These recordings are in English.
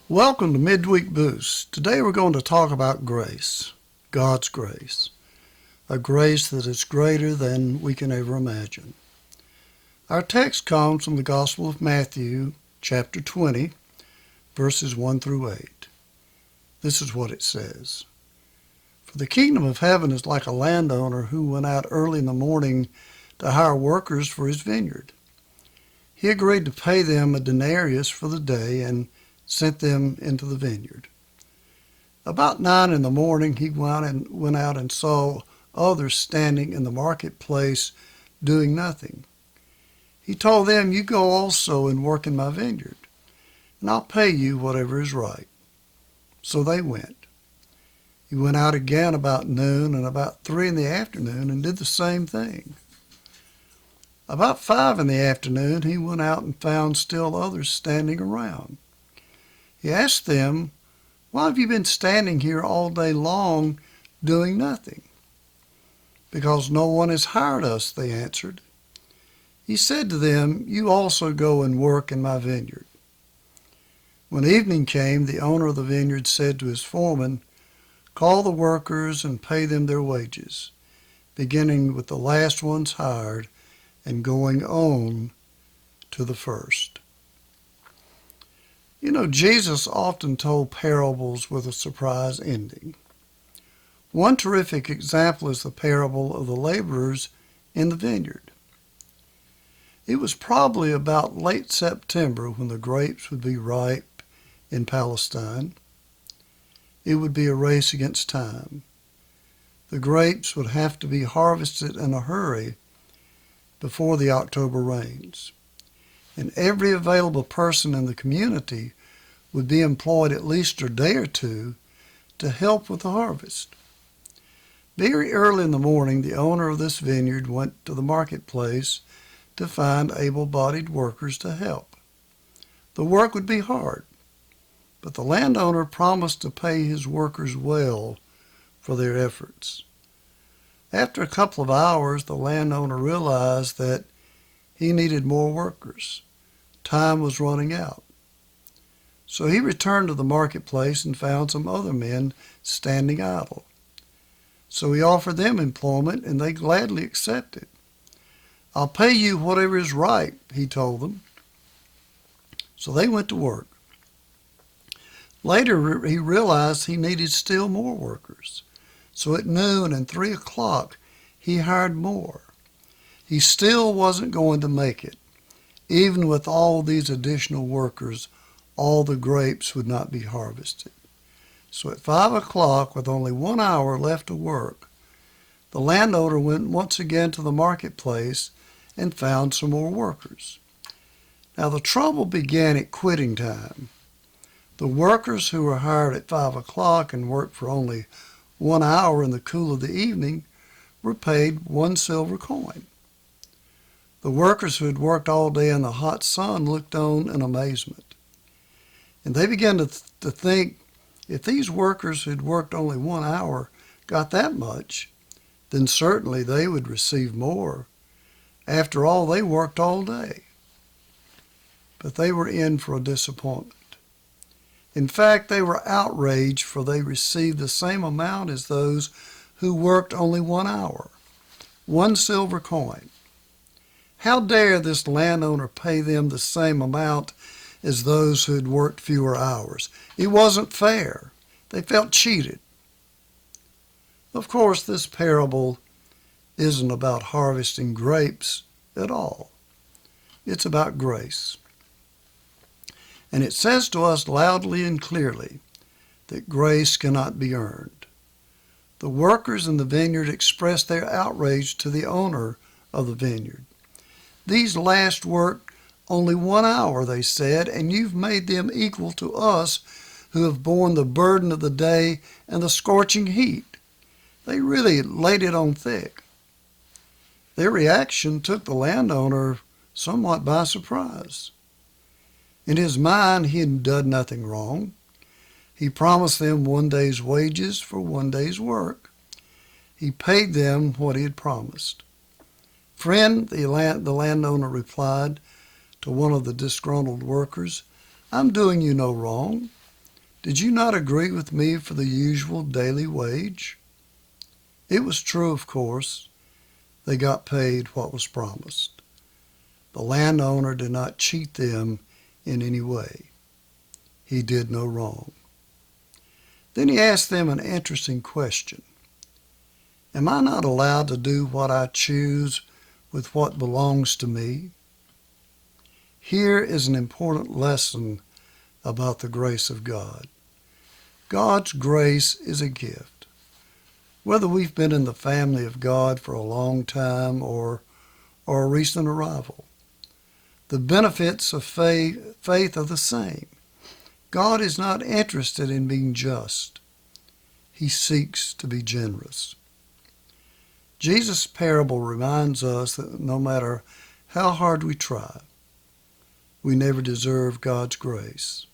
Welcome to Midweek Boost. Today we're going to talk about grace, God's grace, a grace that is greater than we can ever imagine. Our text comes from the Gospel of Matthew, chapter 20, verses 1 through 8. This is what it says. For the kingdom of heaven is like a landowner who went out early in the morning to hire workers for his vineyard. He agreed to pay them a denarius for the day and sent them into the vineyard. About 9 in the morning he went out and saw others standing in the marketplace doing nothing. He told them, "You go also and work in my vineyard, and I'll pay you whatever is right." So they went. He went out again about noon and about 3 in the afternoon and did the same thing. About 5 in the afternoon he went out and found still others standing around. He asked them, "Why have you been standing here all day long doing nothing?" "Because no one has hired us," they answered. He said to them, "You also go and work in my vineyard." When evening came, the owner of the vineyard said to his foreman, "Call the workers and pay them their wages, beginning with the last ones hired and going on to the first." You know, Jesus often told parables with a surprise ending. One terrific example is the parable of the laborers in the vineyard. It was probably about late September when the grapes would be ripe in Palestine. It would be a race against time. The grapes would have to be harvested in a hurry before the October rains. And every available person in the community would be employed at least a day or two to help with the harvest. Very early in the morning, the owner of this vineyard went to the marketplace to find able-bodied workers to help. The work would be hard, but the landowner promised to pay his workers well for their efforts. After a couple of hours, the landowner realized that he needed more workers. Time was running out. So he returned to the marketplace and found some other men standing idle. So he offered them employment, and they gladly accepted. "I'll pay you whatever is right," he told them. So they went to work. Later, he realized he needed still more workers. So at noon and 3 o'clock, he hired more. He still wasn't going to make it. Even with all these additional workers, all the grapes would not be harvested. So at 5 o'clock, with only 1 hour left to work, the landowner went once again to the marketplace and found some more workers. Now the trouble began at quitting time. The workers who were hired at 5 o'clock and worked for only 1 hour in the cool of the evening were paid 1 silver coin. The workers who had worked all day in the hot sun looked on in amazement. And they began to think, if these workers who had worked only 1 hour got that much, then certainly they would receive more. After all, they worked all day. But they were in for a disappointment. In fact, they were outraged, for they received the same amount as those who worked only 1 hour, 1 silver coin. How dare this landowner pay them the same amount as those who had worked fewer hours? It wasn't fair. They felt cheated. Of course, this parable isn't about harvesting grapes at all. It's about grace. And it says to us loudly and clearly that grace cannot be earned. The workers in the vineyard expressed their outrage to the owner of the vineyard. "These last worked only 1 hour," they said, "and you've made them equal to us who have borne the burden of the day and the scorching heat." They really laid it on thick. Their reaction took the landowner somewhat by surprise. In his mind, he had done nothing wrong. He promised them 1 day's wages for 1 day's work. He paid them what he had promised. "Friend," the landowner replied to one of the disgruntled workers, "I'm doing you no wrong. Did you not agree with me for the usual daily wage?" It was true, of course. They got paid what was promised. The landowner did not cheat them in any way. He did no wrong. Then he asked them an interesting question. Am I not allowed to do what I choose with what belongs to me? Here is an important lesson about the grace of God. God's grace is a gift. Whether we've been in the family of God for a long time or a recent arrival, the benefits of faith are the same. God is not interested in being just. He seeks to be generous. Jesus' parable reminds us that no matter how hard we try, we never deserve God's grace.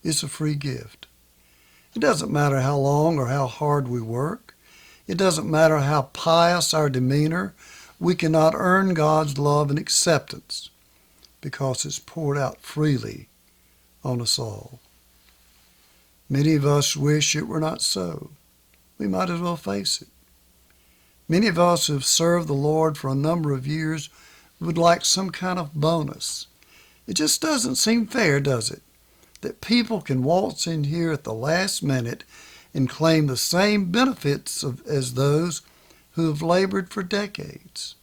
It's a free gift. It doesn't matter how long or how hard we work. It doesn't matter how pious our demeanor. We cannot earn God's love and acceptance because it's poured out freely on us all. Many of us wish it were not so. We might as well face it. Many of us who have served the Lord for a number of years would like some kind of bonus. It just doesn't seem fair, does it, that people can waltz in here at the last minute and claim the same benefits as those who have labored for decades.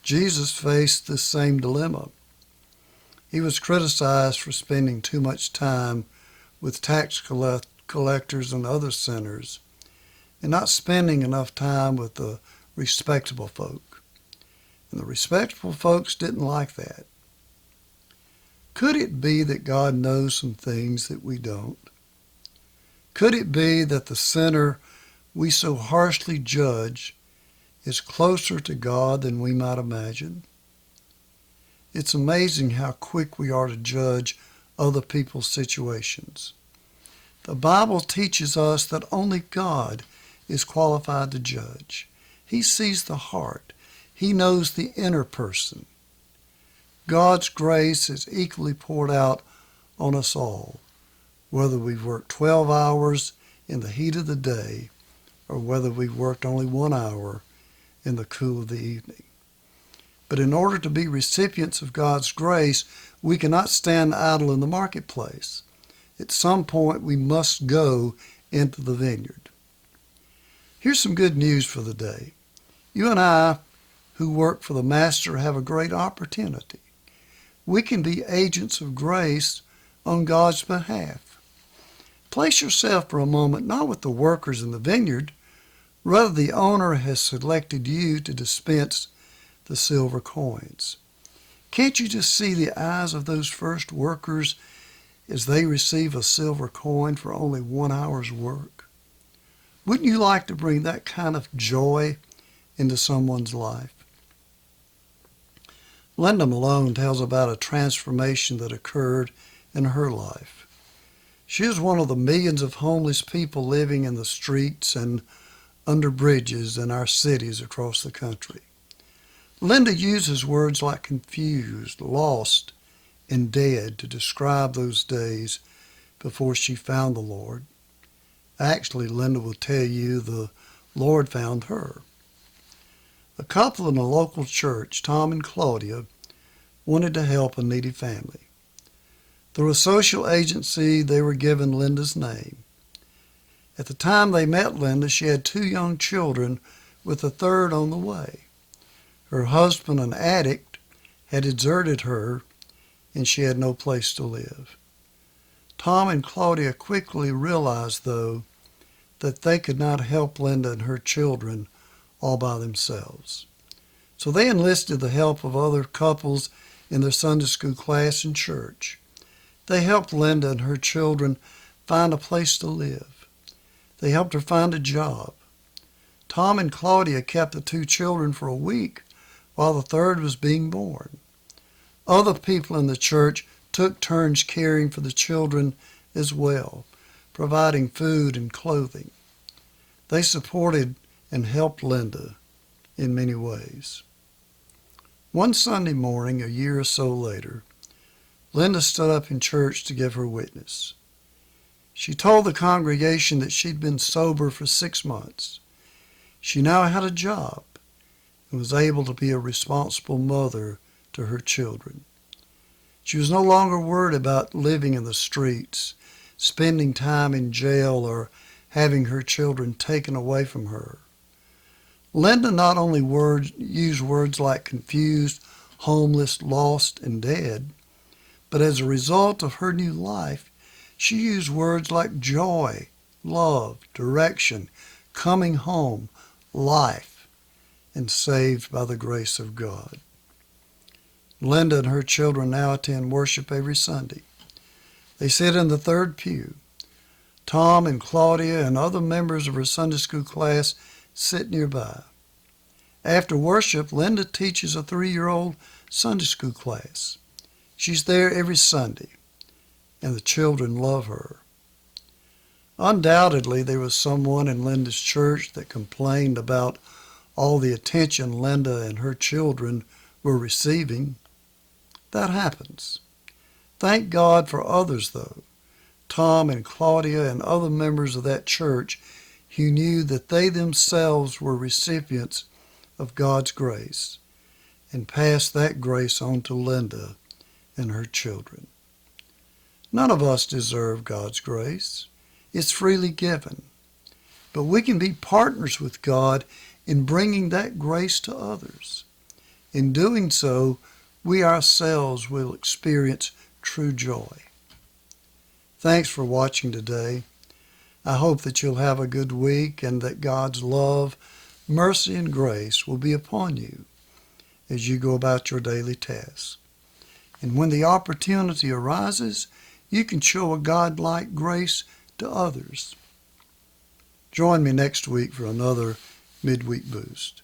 Jesus faced this same dilemma. He was criticized for spending too much time with tax collectors and other sinners and not spending enough time with the respectable folk. And the respectable folks didn't like that. Could it be that God knows some things that we don't? Could it be that the sinner we so harshly judge is closer to God than we might imagine? It's amazing how quick we are to judge other people's situations. The Bible teaches us that only God is qualified to judge. He sees the heart. He knows the inner person. God's grace is equally poured out on us all, whether we've worked 12 hours in the heat of the day or whether we've worked only 1 hour in the cool of the evening. But in order to be recipients of God's grace, we cannot stand idle in the marketplace. At some point, we must go into the vineyard. Here's some good news for the day. You and I, who work for the Master, have a great opportunity. We can be agents of grace on God's behalf. Place yourself for a moment not with the workers in the vineyard, rather the owner has selected you to dispense the silver coins. Can't you just see the eyes of those first workers as they receive a silver coin for only 1 hour's work? Wouldn't you like to bring that kind of joy into someone's life? Linda Malone tells about a transformation that occurred in her life. She is one of the millions of homeless people living in the streets and under bridges in our cities across the country. Linda uses words like confused, lost, and dead to describe those days before she found the Lord. Actually, Linda will tell you the Lord found her. A couple in a local church, Tom and Claudia, wanted to help a needy family. Through a social agency, they were given Linda's name. At the time they met Linda, she had 2 young children with a third on the way. Her husband, an addict, had deserted her, and she had no place to live. Tom and Claudia quickly realized, though, that they could not help Linda and her children all by themselves. So they enlisted the help of other couples in their Sunday school class and church. They helped Linda and her children find a place to live. They helped her find a job. Tom and Claudia kept the 2 children for a week while the third was being born. Other people in the church took turns caring for the children as well, providing food and clothing. They supported and helped Linda in many ways. One Sunday morning, a year or so later, Linda stood up in church to give her witness. She told the congregation that she'd been sober for 6 months. She now had a job and was able to be a responsible mother to her children. She was no longer worried about living in the streets, spending time in jail, or having her children taken away from her. Linda not only used words like confused, homeless, lost, and dead, but as a result of her new life, she used words like joy, love, direction, coming home, life, and saved by the grace of God. Linda and her children now attend worship every Sunday. They sit in the third pew. Tom and Claudia and other members of her Sunday school class sit nearby. After worship, Linda teaches a 3-year-old Sunday school class. She's there every Sunday, and the children love her. Undoubtedly, there was someone in Linda's church that complained about all the attention Linda and her children were receiving. That happens. Thank God for others, though. Tom and Claudia and other members of that church who knew that they themselves were recipients of God's grace and passed that grace on to Linda and her children. None of us deserve God's grace. It's freely given. But we can be partners with God in bringing that grace to others. In doing so, we ourselves will experience true joy. Thanks for watching today. I hope that you'll have a good week and that God's love, mercy, and grace will be upon you as you go about your daily tasks. And when the opportunity arises, you can show a God-like grace to others. Join me next week for another Midweek Boost.